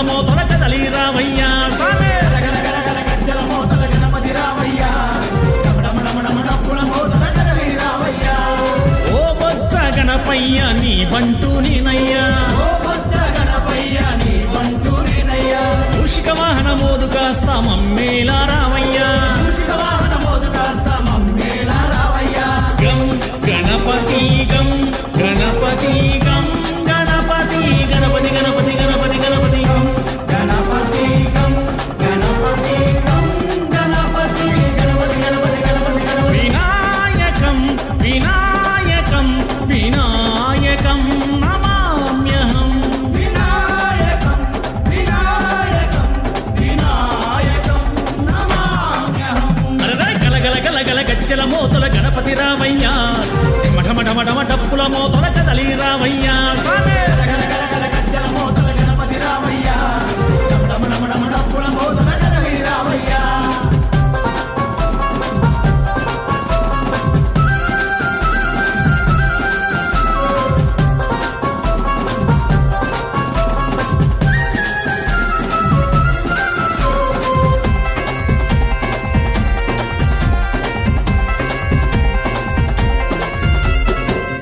మోతల కదలి రావయ్యా సామే ఓ బొజ్జ గణపయ్య నీ బంటూ నేనయ్యా మూషిక వాహన మోదు కాస్త మమ్మేలా రావయ్యా గం గణపతి గం గణపతి గం గణపతి గణపతి గణపతి గణపతి గణపతి గం గణపతి గం గణపతి గం గణపతి గణపతి గణపతి గణపతి గణపతి వినాయకం వినాయకం వినాయకం నమామ్యహం వినాయకం వినాయకం వినాయకం నమామ్యహం అరే గల గల గల గల గజ్జల మోతల గణపతి రావయ్యా మఠమఠమఠమ డప్పుల మోతల కదలి రావయ్యా సామే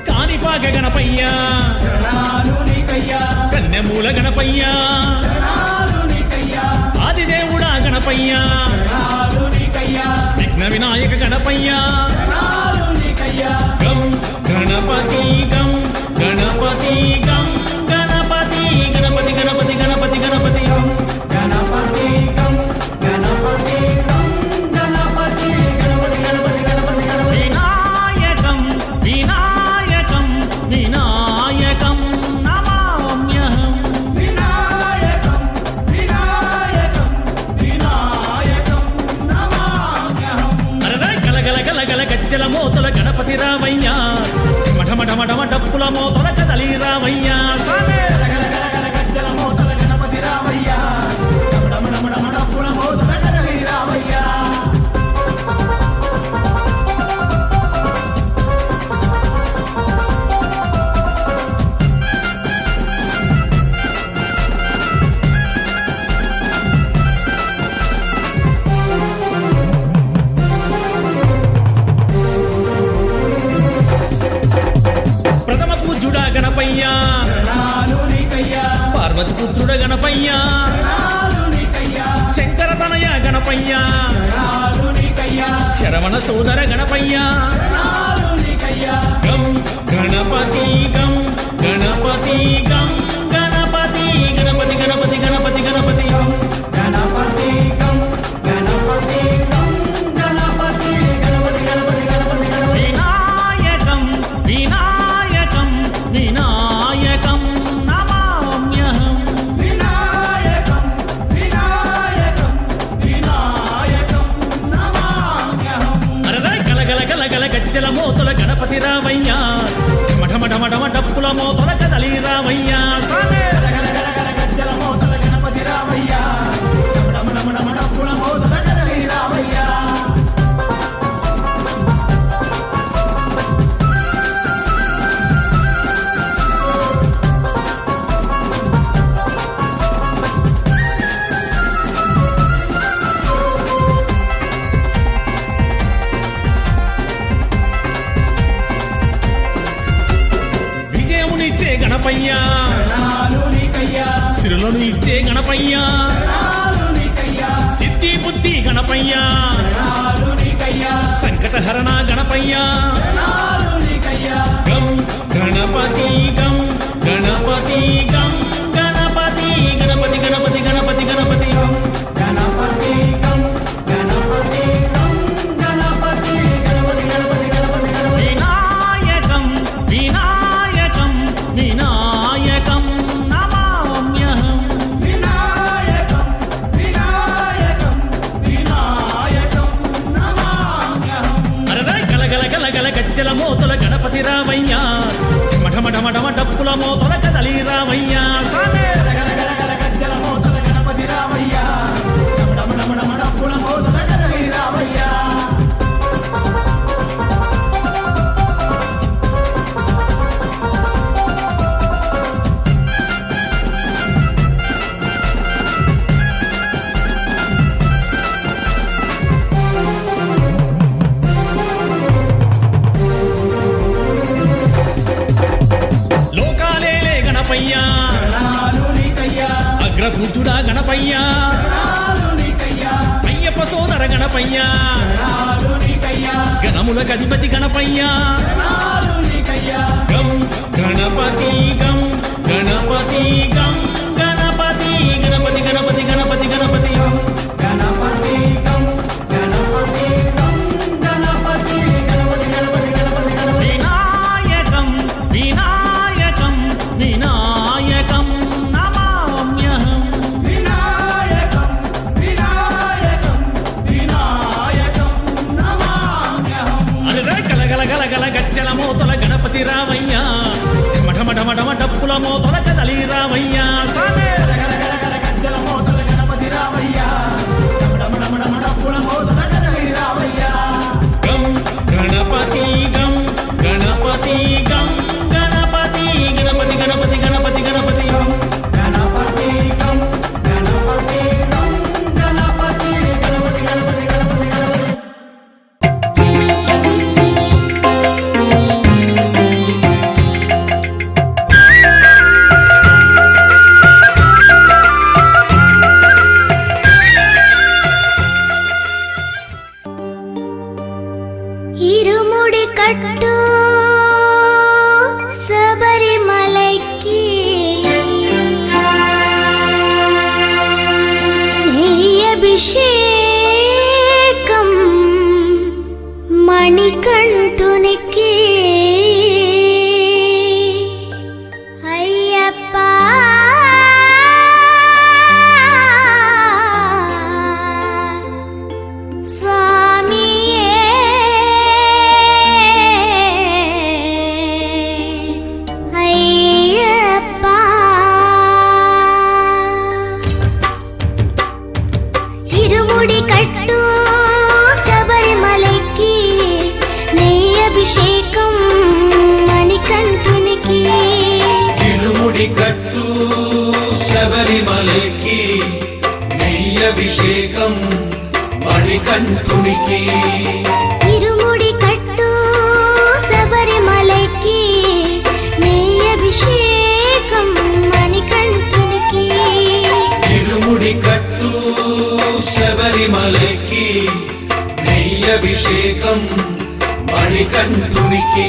కాణిపాక గణపయ్యా కన్యమూల గణపయ్యా ఆదిదేవుడా గణపయ్యా విఘ్న వినాయక గణపయ్యా గం గణపతి గం గణపతి గం గణపతి గణపతి గణపతి గణపతి గణపతి గం గణపతి గం గణపతి గం గణపతి గణపతి గణపతి గణపతి గణపతి వినాయకం వినాయకం వినాయకం నమామ్యహం వినాయకం వినాయకం వినాయకం నమామ్యహం అరే గల గల గల గల గజ్జల మోతల గణపతి రావయ్యా మఠమఠమఠమ డప్పుల మోతల కదలి రావయ్యా సామే ప్రథమ పూజ్యుడా గణపయ్యా పార్వతి పుత్రుడ గణపయ్యా శంకర తనయ గణపయ్యా శరవణ సోదర గణపయ్యా గం గణపతి గం గణపతి గం గణపతి గణపతి గణపతి గణపతి గణపతి గం గణపతి గం గణపతి గం గణపతి గణపతి గణపతి గణపతి గణపతి వినాయకం వినాయకం వినాయకం నమామ్యహం వినాయకం వినాయకం వినాయకం నమామ్యహం అరే గల గల గల గల గజ్జల మోతల గణపతి రావయ్యా మఠమఠమఠమ డప్పుల మోతల కదలి రావయ్యా సామే విజయమునిచ్చే గణపయ్యా సిరులను ఇచ్చే గణపయ్యా సిద్ధి బుద్ధి గణపయ్యా సంకటహరణ గణపయ్యా గం గణపతి గం గణపతి గం గణపతి గణపతి గణపతి గణపతి గణపతి గం గణపతి గం గణపతి గం గణపతి గణపతి గణపతి గణపతి గణపతి వినాయకం వినాయకం వినాయకం నమామ్యహం వినాయకం వినాయకం వినాయకం నమామ్యహం అరే గల గల గల గల గజ్జల మోతల గణపతి రావయ్యా మఠమఠమఠమ డప్పుల మోతల కదలి రావయ్యా అగ్రపూజుడా గణపయ్య అయ్యప్ప సోదర గణపయ్య గణములకు అధిపతి గణపయ్య గం గణపతి గం గణపతి గం గణపతి గణపతి గణపతి గణపతి గణపతి గణపతి గం గణపతి గం గణపతి గణపతి గణపతి గణపతి గణపతి వినాయకం వినాయకం వినాయకం నమామ్యహం వినాయకం వినాయకం వినాయకం నమామ్యహం అరే గలగల గలగల గజ్జల మోతల గణపతి రావయ్య మఠమఠమఠమ డప్పుల మోతల కదలి రావయ్య సామే గలగల గజ్జల మోతల గణపతి రావయ్య మఠమఠమఠమ డప్పుల మోతల కదలి రావయ్య గం గణపతి గం గణపతి గం గణపతి గణపతి గణపతి గణపతి గణపతి గణపతి గం గణపతి గం గణపతి గణపతి గణపతి గణపతి గణపతి ఇరుముడి కట్టు శబరిమలైకి నెయ్యభిషేకం మణికంఠునికి అయ్యప్ప స్వామియే అయ్యప్ప ఇరుముడి కట్టు శబరిమలైకి నెయ్యభిషేకం మణికంఠునికి తిరుముడి కట్టు శబరిమలైకి నెయ్యభిషేకం మణికంఠునికి ఇరుముడి కట్టు శబరిమలైకి నెయ్యభిషేకం మణికంఠునికి తిరుముడి కట్టు శబరిమలైకి నెయ్యభిషేకం మణికంఠునికి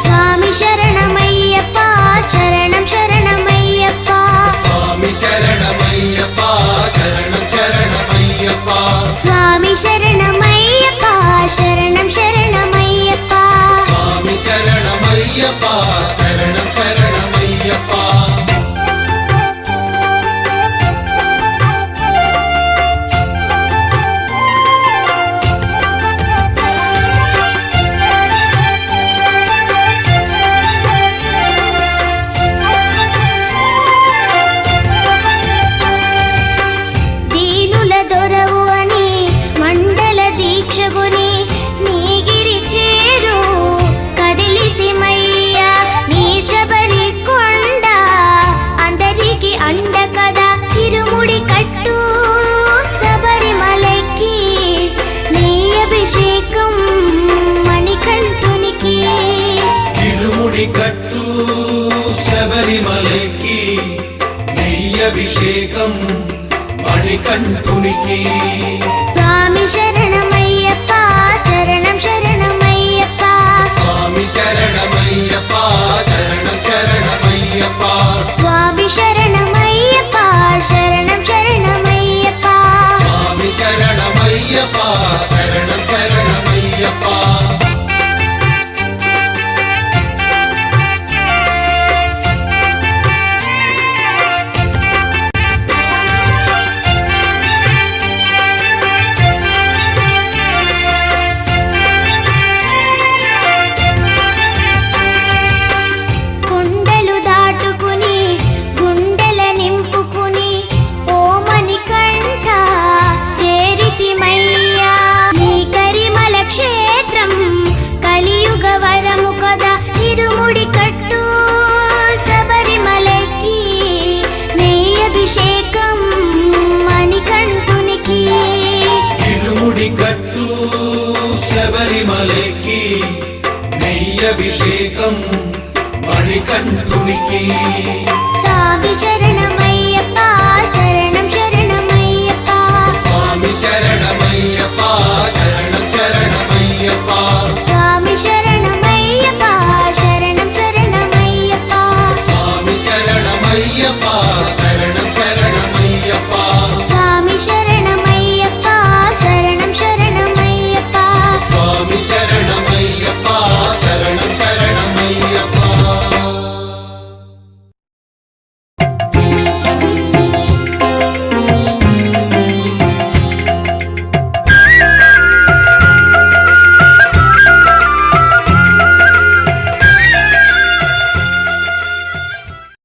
స్వామి శరణమయ్యప్ప శరణం శరణమయ్యప్ప స్వామి శరణమయ్యప్ప శరణం శరణమయ్యప్ప స్వామి శరణమయ్యప్ప శరణం శరణమయ్యప్ప స్వామి శరణమయ్యప్ప శరణం శరణమయ్యప్ప దీనుల దొరవు అని మండల దీక్షగుని నీగిరి చేరు కదిలితిమయ్యా నీ శబరి కొండ అందరికి అండ కదా ఇరుముడి కట్టు శబరిమలైకి నెయ్యభిషేకం మణికంఠునికి తిరుముడి కట్టు శబరిమలైకి నెయ్యభిషేకం మణికంఠునికి స్వామి శరణమయ్యప్ప శరణం శరణమయ్యప్ప స్వామి శరణమయ్యప్ప శరణం శరణమయ్యప్ప స్వామి శరణమయ్యప్ప శరణం శరణమయ్యప్ప స్వామి శరణమయ్యప్ప శరణం శరణమయ్యప్ప కొండలు దాటుకుని గుండెల నింపుకుని ఓ మణికంఠ చేరితిమయ్యా నీ కరిమల క్షేత్రం కలియుగ వరము కదా ఇరుముడి కట్టు శబరిమలైకి నెయ్యభిషేకం మణికంఠునికి తిరుముడి కట్టు శబరిమలైకి నెయ్యభిషేకం మణికంఠునికి స్వామి శరణమయ్యప్ప స్వామి శరణమయ్యప్ప